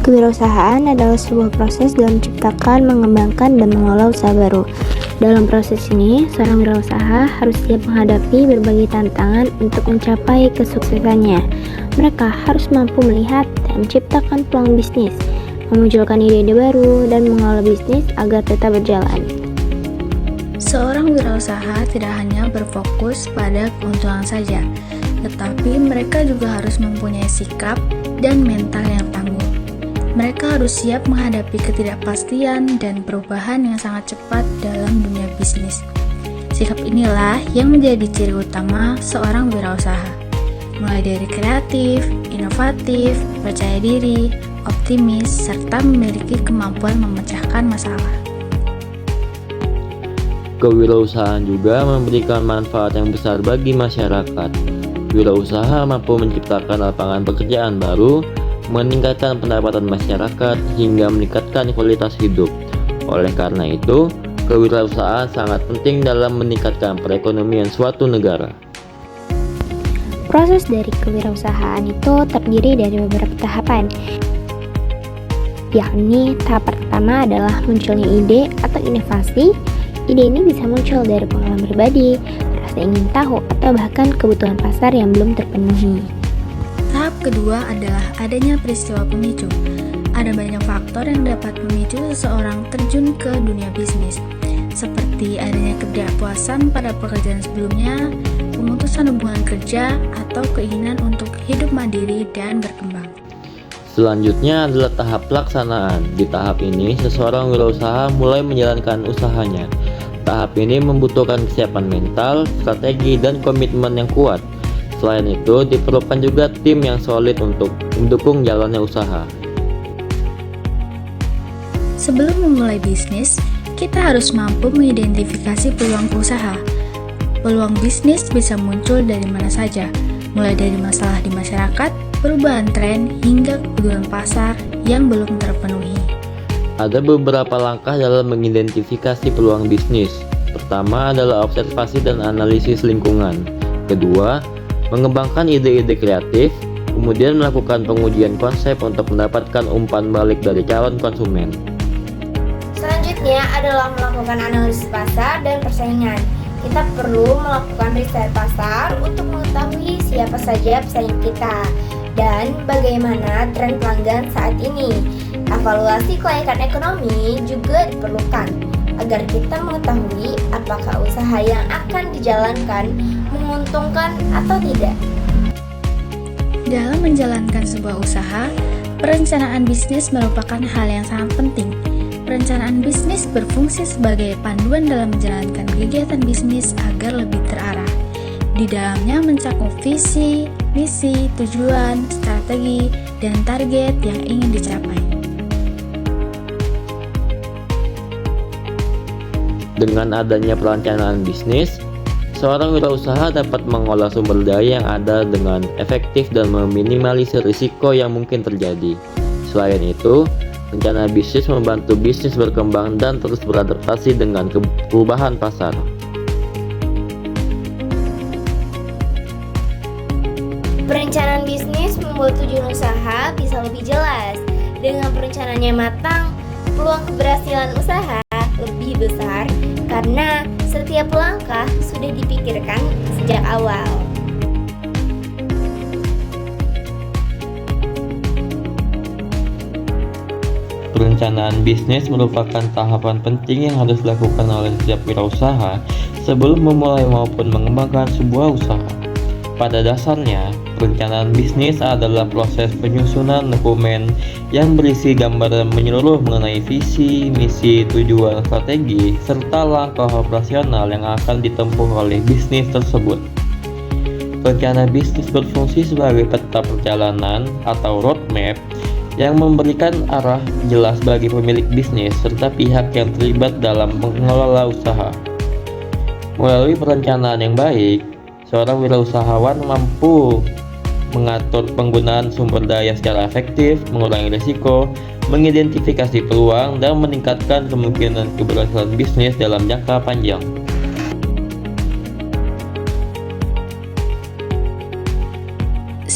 Kewirausahaan adalah sebuah proses dalam menciptakan, mengembangkan, dan mengelola usaha baru. Dalam proses ini, seorang wirausaha harus siap menghadapi berbagai tantangan untuk mencapai kesuksesannya. Mereka harus mampu melihat dan menciptakan peluang bisnis, memunculkan ide-ide baru, dan mengelola bisnis agar tetap berjalan. Seorang wirausaha tidak hanya berfokus pada keuntungan saja, tetapi mereka juga harus mempunyai sikap dan mental yang tangguh. Mereka harus siap menghadapi ketidakpastian dan perubahan yang sangat cepat dalam dunia bisnis. Sikap inilah yang menjadi ciri utama seorang wirausaha, mulai dari kreatif, inovatif, percaya diri, optimis, serta memiliki kemampuan memecahkan masalah. Kewirausahaan juga memberikan manfaat yang besar bagi masyarakat. Wirausaha mampu menciptakan lapangan pekerjaan baru, meningkatkan pendapatan masyarakat, hingga meningkatkan kualitas hidup. Oleh karena itu, kewirausahaan sangat penting dalam meningkatkan perekonomian suatu negara. Proses dari kewirausahaan itu terdiri dari beberapa tahapan, yakni tahap pertama adalah munculnya ide atau inovasi. Ide ini bisa muncul dari pengalaman pribadi, rasa ingin tahu, atau bahkan kebutuhan pasar yang belum terpenuhi. Tahap kedua adalah adanya peristiwa pemicu. Ada banyak faktor yang dapat memicu seseorang terjun ke dunia bisnis, seperti adanya ketidakpuasan pada pekerjaan sebelumnya, pemutusan hubungan kerja, atau keinginan untuk hidup mandiri dan berkembang. Selanjutnya adalah tahap pelaksanaan. Di tahap ini, seseorang wirausaha mulai menjalankan usahanya. Tahap ini membutuhkan kesiapan mental, strategi, dan komitmen yang kuat. Selain itu, diperlukan juga tim yang solid untuk mendukung jalannya usaha. Sebelum memulai bisnis, kita harus mampu mengidentifikasi peluang usaha. Peluang bisnis bisa muncul dari mana saja, mulai dari masalah di masyarakat, perubahan tren, hingga kebutuhan pasar yang belum terpenuhi. Ada beberapa langkah dalam mengidentifikasi peluang bisnis. Pertama adalah observasi dan analisis lingkungan. Kedua, mengembangkan ide-ide kreatif. Kemudian melakukan pengujian konsep untuk mendapatkan umpan balik dari calon konsumen. Selanjutnya adalah melakukan analisis pasar dan persaingan. Kita perlu melakukan riset pasar untuk mengetahui siapa saja pesaing kita dan bagaimana tren pelanggan saat ini. Evaluasi kelayakan ekonomi juga diperlukan agar kita mengetahui apakah usaha yang akan dijalankan menguntungkan atau tidak. Dalam menjalankan sebuah usaha, perencanaan bisnis merupakan hal yang sangat penting. Perencanaan bisnis berfungsi sebagai panduan dalam menjalankan kegiatan bisnis agar lebih terarah. Di dalamnya mencakup visi, misi, tujuan, strategi, dan target yang ingin dicapai. Dengan adanya perencanaan bisnis, seorang wirausaha dapat mengolah sumber daya yang ada dengan efektif dan meminimalisir risiko yang mungkin terjadi. Selain itu, rencana bisnis membantu bisnis berkembang dan terus beradaptasi dengan perubahan pasar. Perencanaan bisnis membuat tujuan usaha bisa lebih jelas. Dengan perencanaan yang matang, peluang keberhasilan usaha lebih besar karena setiap langkah sudah dipikirkan sejak awal. Perencanaan bisnis merupakan tahapan penting yang harus dilakukan oleh setiap wirausaha sebelum memulai maupun mengembangkan sebuah usaha. Pada dasarnya, perencanaan bisnis adalah proses penyusunan dokumen yang berisi gambaran menyeluruh mengenai visi, misi, tujuan, strategi, serta langkah operasional yang akan ditempuh oleh bisnis tersebut. Rencana bisnis berfungsi sebagai peta perjalanan atau roadmap yang memberikan arah jelas bagi pemilik bisnis serta pihak yang terlibat dalam mengelola usaha. Melalui perencanaan yang baik, seorang wirausahawan mampu mengatur penggunaan sumber daya secara efektif, mengurangi risiko, mengidentifikasi peluang, dan meningkatkan kemungkinan keberhasilan bisnis dalam jangka panjang.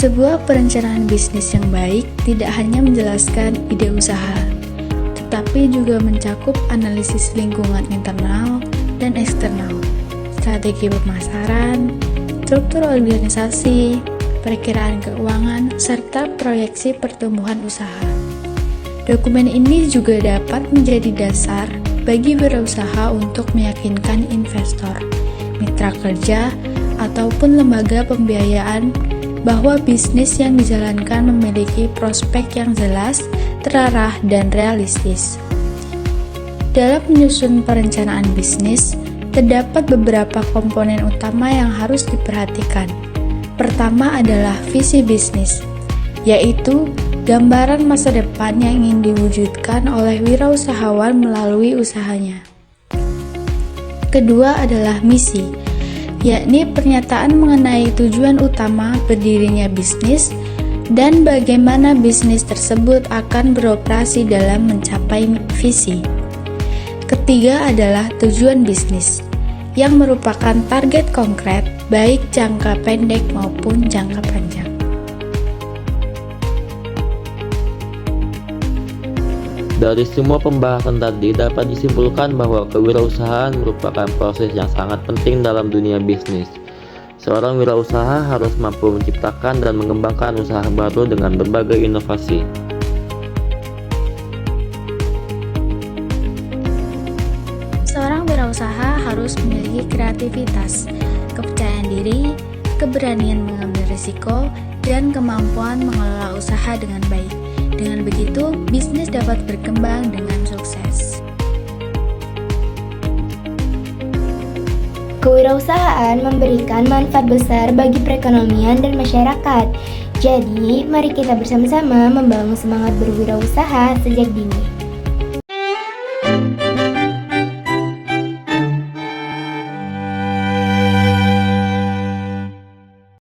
Sebuah perencanaan bisnis yang baik tidak hanya menjelaskan ide usaha, tetapi juga mencakup analisis lingkungan internal dan eksternal, strategi pemasaran, struktur organisasi, perkiraan keuangan, serta proyeksi pertumbuhan usaha. Dokumen ini juga dapat menjadi dasar bagi wirausaha untuk meyakinkan investor, mitra kerja, ataupun lembaga pembiayaan bahwa bisnis yang dijalankan memiliki prospek yang jelas, terarah, dan realistis. Dalam menyusun perencanaan bisnis, terdapat beberapa komponen utama yang harus diperhatikan. Pertama adalah visi bisnis, yaitu gambaran masa depan yang ingin diwujudkan oleh wirausahawan melalui usahanya. Kedua adalah misi, yakni pernyataan mengenai tujuan utama berdirinya bisnis dan bagaimana bisnis tersebut akan beroperasi dalam mencapai visi. Ketiga adalah tujuan bisnis, yang merupakan target konkret baik jangka pendek maupun jangka panjang. Dari semua pembahasan tadi dapat disimpulkan bahwa kewirausahaan merupakan proses yang sangat penting dalam dunia bisnis. Seorang wirausaha harus mampu menciptakan dan mengembangkan usaha baru dengan berbagai inovasi. Seorang wirausaha harus memiliki kreativitas, kepercayaan diri, keberanian mengambil risiko, dan kemampuan mengelola usaha dengan baik. Dengan begitu, bisnis dapat berkembang dengan sukses. Kewirausahaan memberikan manfaat besar bagi perekonomian dan masyarakat. Jadi, mari kita bersama-sama membangun semangat berwirausaha sejak dini.